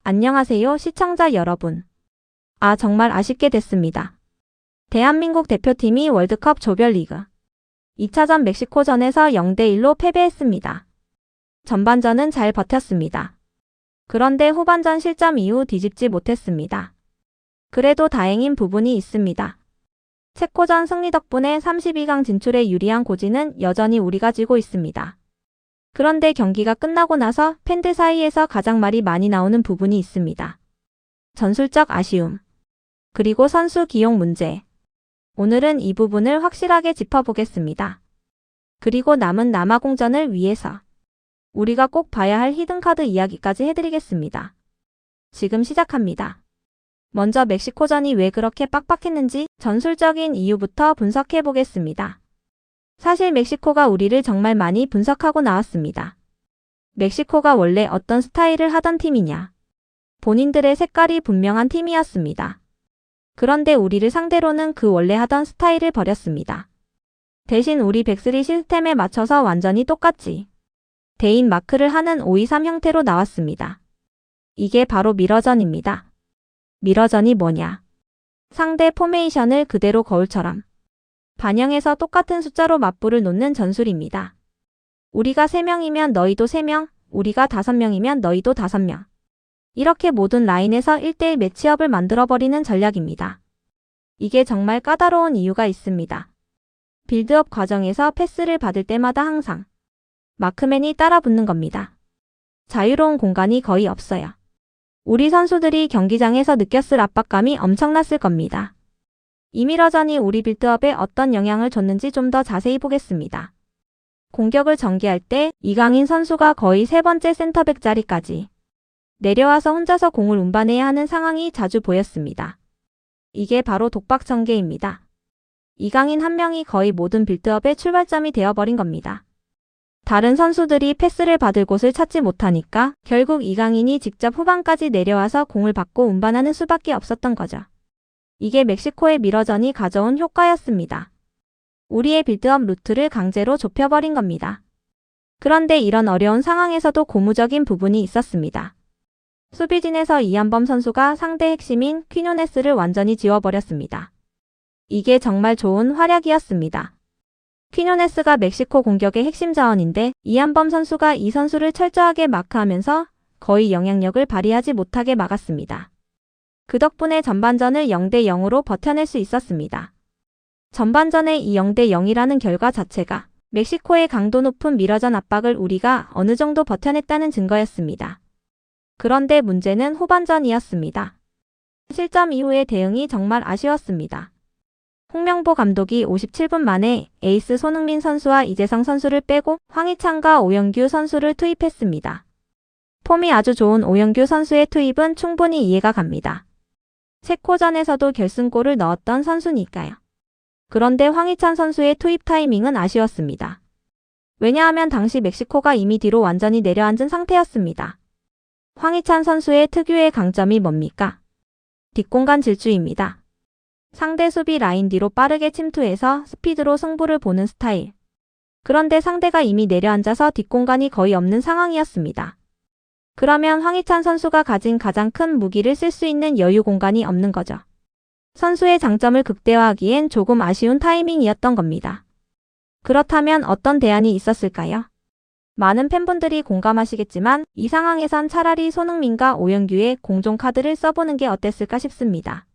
안녕하세요, 시청자 여러분. 정말 아쉽게 됐습니다. 대한민국 대표팀이 월드컵 조별리그 2차전 멕시코전에서 0대1로 패배했습니다. 전반전은 잘 버텼습니다. 그런데 후반전 실점 이후 뒤집지 못했습니다. 그래도 다행인 부분이 있습니다. 체코전 승리 덕분에 32강 진출에 유리한 고지는 여전히 우리가 쥐고 있습니다. 그런데 경기가 끝나고 나서 팬들 사이에서 가장 말이 많이 나오는 부분이 있습니다. 전술적 아쉬움, 그리고 선수 기용 문제. 오늘은 이 부분을 확실하게 짚어보겠습니다. 그리고 남은 남아공전을 위해서 우리가 꼭 봐야 할 히든카드 이야기까지 해드리겠습니다. 지금 시작합니다. 먼저 멕시코전이 왜 그렇게 빡빡했는지 전술적인 이유부터 분석해보겠습니다. 사실 멕시코가 우리를 정말 많이 분석하고 나왔습니다. 멕시코가 원래 어떤 스타일을 하던 팀이냐? 본인들의 색깔이 분명한 팀이었습니다. 그런데 우리를 상대로는 그 원래 하던 스타일을 버렸습니다. 대신 우리 백스리 시스템에 맞춰서 완전히 똑같이 대인 마크를 하는 5-2-3 형태로 나왔습니다. 이게 바로 미러전입니다. 미러전이 뭐냐? 상대 포메이션을 그대로 거울처럼 반영해서 똑같은 숫자로 맞불을 놓는 전술입니다. 우리가 3명이면 너희도 3명, 우리가 5명이면 너희도 5명. 이렇게 모든 라인에서 1대1 매치업을 만들어버리는 전략입니다. 이게 정말 까다로운 이유가 있습니다. 빌드업 과정에서 패스를 받을 때마다 항상 마크맨이 따라 붙는 겁니다. 자유로운 공간이 거의 없어요. 우리 선수들이 경기장에서 느꼈을 압박감이 엄청났을 겁니다. 이 미러전이 우리 빌드업에 어떤 영향을 줬는지 좀 더 자세히 보겠습니다. 공격을 전개할 때 이강인 선수가 거의 3번째 센터백 자리까지 내려와서 혼자서 공을 운반해야 하는 상황이 자주 보였습니다. 이게 바로 독박 전개입니다. 이강인 한 명이 거의 모든 빌드업의 출발점이 되어버린 겁니다. 다른 선수들이 패스를 받을 곳을 찾지 못하니까 결국 이강인이 직접 후반까지 내려와서 공을 받고 운반하는 수밖에 없었던 거죠. 이게 멕시코의 미러전이 가져온 효과였습니다. 우리의 빌드업 루트를 강제로 좁혀버린 겁니다. 그런데 이런 어려운 상황에서도 고무적인 부분이 있었습니다. 수비진에서 이한범 선수가 상대 핵심인 퀴뇨네스를 완전히 지워버렸습니다. 이게 정말 좋은 활약이었습니다. 퀴뇨네스가 멕시코 공격의 핵심 자원인데 이한범 선수가 이 선수를 철저하게 마크하면서 거의 영향력을 발휘하지 못하게 막았습니다. 그 덕분에 전반전을 0대0으로 버텨낼 수 있었습니다. 전반전에 이 0대0이라는 결과 자체가 멕시코의 강도 높은 미러전 압박을 우리가 어느 정도 버텨냈다는 증거였습니다. 그런데 문제는 후반전이었습니다. 실점 이후의 대응이 정말 아쉬웠습니다. 홍명보 감독이 57분 만에 에이스 손흥민 선수와 이재성 선수를 빼고 황희찬과 오영규 선수를 투입했습니다. 폼이 아주 좋은 오영규 선수의 투입은 충분히 이해가 갑니다. 체코전에서도 결승골을 넣었던 선수니까요. 그런데 황희찬 선수의 투입 타이밍은 아쉬웠습니다. 왜냐하면 당시 멕시코가 이미 뒤로 완전히 내려앉은 상태였습니다. 황희찬 선수의 특유의 강점이 뭡니까? 뒷공간 질주입니다. 상대 수비 라인 뒤로 빠르게 침투해서 스피드로 승부를 보는 스타일. 그런데 상대가 이미 내려앉아서 뒷공간이 거의 없는 상황이었습니다. 그러면 황희찬 선수가 가진 가장 큰 무기를 쓸 수 있는 여유 공간이 없는 거죠. 선수의 장점을 극대화하기엔 조금 아쉬운 타이밍이었던 겁니다. 그렇다면 어떤 대안이 있었을까요? 많은 팬분들이 공감하시겠지만 이 상황에선 차라리 손흥민과 오영규의 공종 카드를 써보는 게 어땠을까 싶습니다.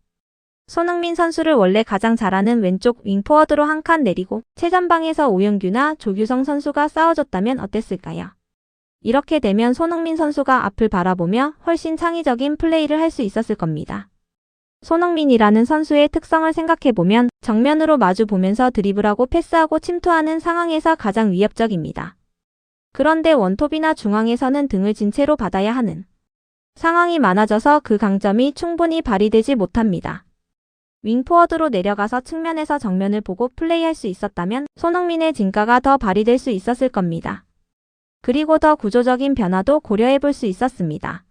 손흥민 선수를 원래 가장 잘하는 왼쪽 윙포워드로 한 칸 내리고 최전방에서 오영규나 조규성 선수가 싸워줬다면 어땠을까요? 이렇게 되면 손흥민 선수가 앞을 바라보며 훨씬 창의적인 플레이를 할 수 있었을 겁니다. 손흥민이라는 선수의 특성을 생각해보면 정면으로 마주 보면서 드리블하고 패스하고 침투하는 상황에서 가장 위협적입니다. 그런데 원톱이나 중앙에서는 등을 진 채로 받아야 하는 상황이 많아져서 그 강점이 충분히 발휘되지 못합니다. 윙포워드로 내려가서 측면에서 정면을 보고 플레이할 수 있었다면 손흥민의 진가가 더 발휘될 수 있었을 겁니다. 그리고 더 구조적인 변화도 고려해볼 수 있었습니다.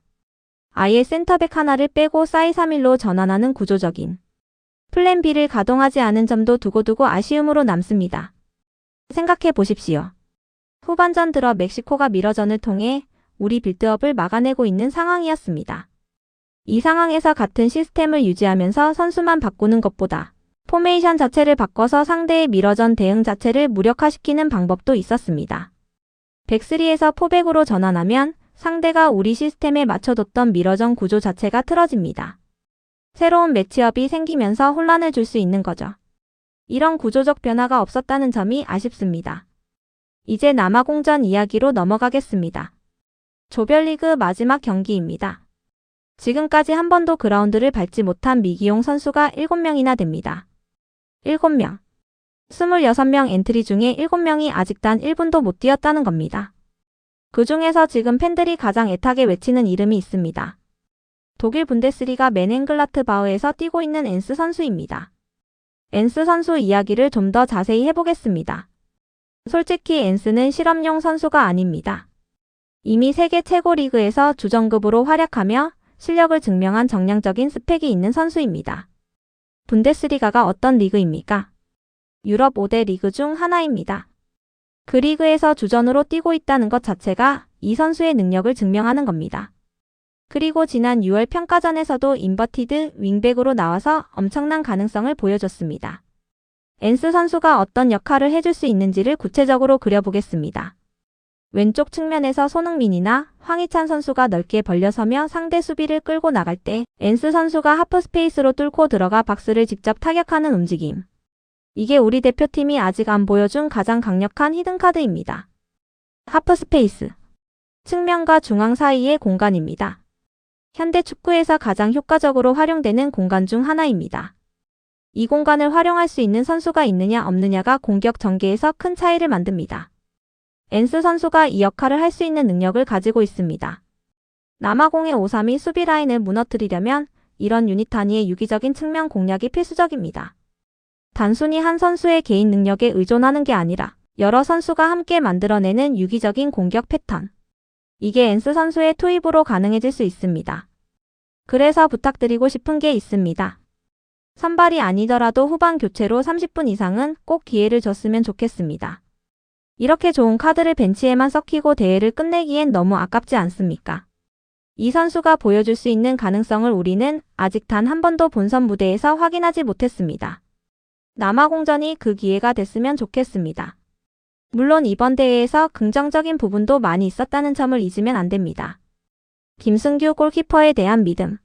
아예 센터백 하나를 빼고 4-2-3-1로 전환하는 구조적인 플랜 B를 가동하지 않은 점도 두고두고 아쉬움으로 남습니다. 생각해 보십시오. 후반전 들어 멕시코가 미러전을 통해 우리 빌드업을 막아내고 있는 상황이었습니다. 이 상황에서 같은 시스템을 유지하면서 선수만 바꾸는 것보다 포메이션 자체를 바꿔서 상대의 미러전 대응 자체를 무력화시키는 방법도 있었습니다. 백3에서 포백으로 전환하면 상대가 우리 시스템에 맞춰뒀던 미러전 구조 자체가 틀어집니다. 새로운 매치업이 생기면서 혼란을 줄 수 있는 거죠. 이런 구조적 변화가 없었다는 점이 아쉽습니다. 이제 남아공전 이야기로 넘어가겠습니다. 조별리그 마지막 경기입니다. 지금까지 한 번도 그라운드를 밟지 못한 미기용 선수가 7명이나 됩니다. 7명. 26명 엔트리 중에 7명이 아직 단 1분도 못 뛰었다는 겁니다. 그 중에서 지금 팬들이 가장 애타게 외치는 이름이 있습니다. 독일 분데스리가 멘헨글라트바흐에서 뛰고 있는 엔스 선수입니다. 엔스 선수 이야기를 좀 더 자세히 해보겠습니다. 솔직히 엔스는 실험용 선수가 아닙니다. 이미 세계 최고 리그에서 주전급으로 활약하며 실력을 증명한 정량적인 스펙이 있는 선수입니다. 분데스리가가 어떤 리그입니까? 유럽 5대 리그 중 하나입니다. 그 리그에서 주전으로 뛰고 있다는 것 자체가 이 선수의 능력을 증명하는 겁니다. 그리고 지난 6월 평가전에서도 인버티드 윙백으로 나와서 엄청난 가능성을 보여줬습니다. 엔스 선수가 어떤 역할을 해줄 수 있는지를 구체적으로 그려보겠습니다. 왼쪽 측면에서 손흥민이나 황희찬 선수가 넓게 벌려서며 상대 수비를 끌고 나갈 때 엔스 선수가 하프 스페이스로 뚫고 들어가 박스를 직접 타격하는 움직임. 이게 우리 대표팀이 아직 안 보여준 가장 강력한 히든카드입니다. 하프 스페이스. 측면과 중앙 사이의 공간입니다. 현대 축구에서 가장 효과적으로 활용되는 공간 중 하나입니다. 이 공간을 활용할 수 있는 선수가 있느냐 없느냐가 공격 전개에서 큰 차이를 만듭니다. 엔스 선수가 이 역할을 할 수 있는 능력을 가지고 있습니다. 남아공의 5-3-2 수비 라인을 무너뜨리려면 이런 유닛 단위의 유기적인 측면 공략이 필수적입니다. 단순히 한 선수의 개인 능력에 의존하는 게 아니라 여러 선수가 함께 만들어내는 유기적인 공격 패턴. 이게 엔스 선수의 투입으로 가능해질 수 있습니다. 그래서 부탁드리고 싶은 게 있습니다. 선발이 아니더라도 후반 교체로 30분 이상은 꼭 기회를 줬으면 좋겠습니다. 이렇게 좋은 카드를 벤치에만 썩히고 대회를 끝내기엔 너무 아깝지 않습니까? 이 선수가 보여줄 수 있는 가능성을 우리는 아직 단 한 번도 본선 무대에서 확인하지 못했습니다. 남아공전이 그 기회가 됐으면 좋겠습니다. 물론 이번 대회에서 긍정적인 부분도 많이 있었다는 점을 잊으면 안 됩니다. 김승규 골키퍼에 대한 믿음.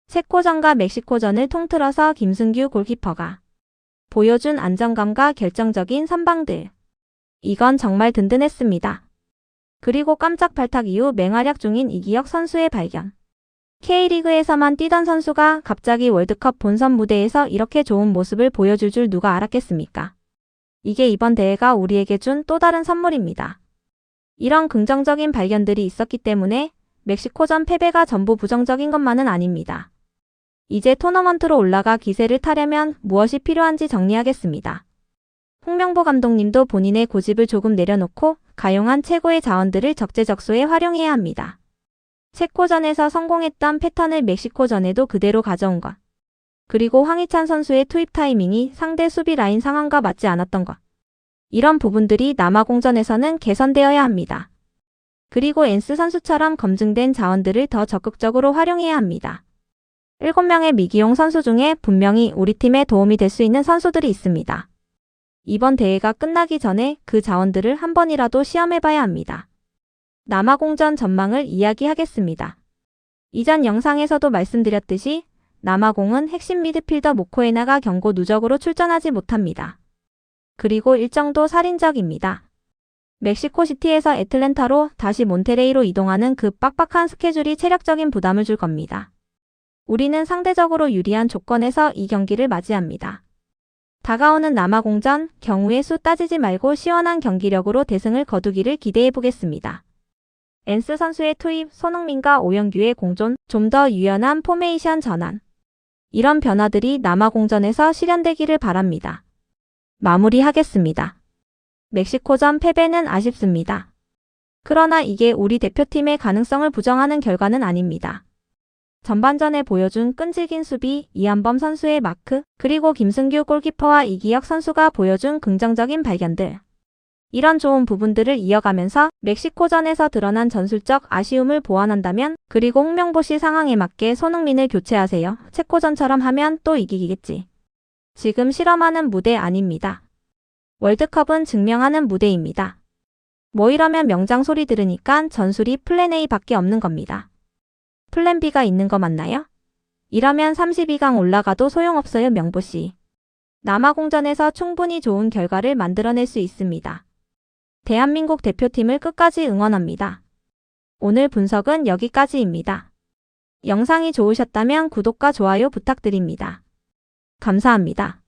체코전과 멕시코전을 통틀어서 김승규 골키퍼가 보여준 안정감과 결정적인 선방들. 이건 정말 든든했습니다. 그리고 깜짝 발탁 이후 맹활약 중인 이기혁 선수의 발견. K리그에서만 뛰던 선수가 갑자기 월드컵 본선 무대에서 이렇게 좋은 모습을 보여줄 줄 누가 알았겠습니까? 이게 이번 대회가 우리에게 준 또 다른 선물입니다. 이런 긍정적인 발견들이 있었기 때문에 멕시코전 패배가 전부 부정적인 것만은 아닙니다. 이제 토너먼트로 올라가 기세를 타려면 무엇이 필요한지 정리하겠습니다. 홍명보 감독님도 본인의 고집을 조금 내려놓고 가용한 최고의 자원들을 적재적소에 활용해야 합니다. 체코전에서 성공했던 패턴을 멕시코전에도 그대로 가져온 것. 그리고 황희찬 선수의 투입 타이밍이 상대 수비 라인 상황과 맞지 않았던 것. 이런 부분들이 남아공전에서는 개선되어야 합니다. 그리고 엔스 선수처럼 검증된 자원들을 더 적극적으로 활용해야 합니다. 7명의 미기용 선수 중에 분명히 우리 팀에 도움이 될 수 있는 선수들이 있습니다. 이번 대회가 끝나기 전에 그 자원들을 한 번이라도 시험해봐야 합니다. 남아공전 전망을 이야기하겠습니다. 이전 영상에서도 말씀드렸듯이 남아공은 핵심 미드필더 모코에나가 경고 누적으로 출전하지 못합니다. 그리고 일정도 살인적입니다. 멕시코시티에서 애틀랜타로 다시 몬테레이로 이동하는 그 빡빡한 스케줄이 체력적인 부담을 줄 겁니다. 우리는 상대적으로 유리한 조건에서 이 경기를 맞이합니다. 다가오는 남아공전 경우의 수 따지지 말고 시원한 경기력으로 대승을 거두기를 기대해보겠습니다. 엔스 선수의 투입, 손흥민과 오영규의 공존, 좀 더 유연한 포메이션 전환. 이런 변화들이 남아공전에서 실현되기를 바랍니다. 마무리하겠습니다. 멕시코전 패배는 아쉽습니다. 그러나 이게 우리 대표팀의 가능성을 부정하는 결과는 아닙니다. 전반전에 보여준 끈질긴 수비, 이한범 선수의 마크, 그리고 김승규 골키퍼와 이기혁 선수가 보여준 긍정적인 발견들. 이런 좋은 부분들을 이어가면서 멕시코전에서 드러난 전술적 아쉬움을 보완한다면, 그리고 홍명보 씨 상황에 맞게 손흥민을 교체하세요. 체코전처럼 하면 또 이기겠지. 지금 실험하는 무대 아닙니다. 월드컵은 증명하는 무대입니다. 뭐 이러면 명장 소리 들으니까 전술이 플랜 A밖에 없는 겁니다. 플랜 B가 있는 거 맞나요? 이러면 32강 올라가도 소용없어요, 명보씨. 남아공전에서 충분히 좋은 결과를 만들어낼 수 있습니다. 대한민국 대표팀을 끝까지 응원합니다. 오늘 분석은 여기까지입니다. 영상이 좋으셨다면 구독과 좋아요 부탁드립니다. 감사합니다.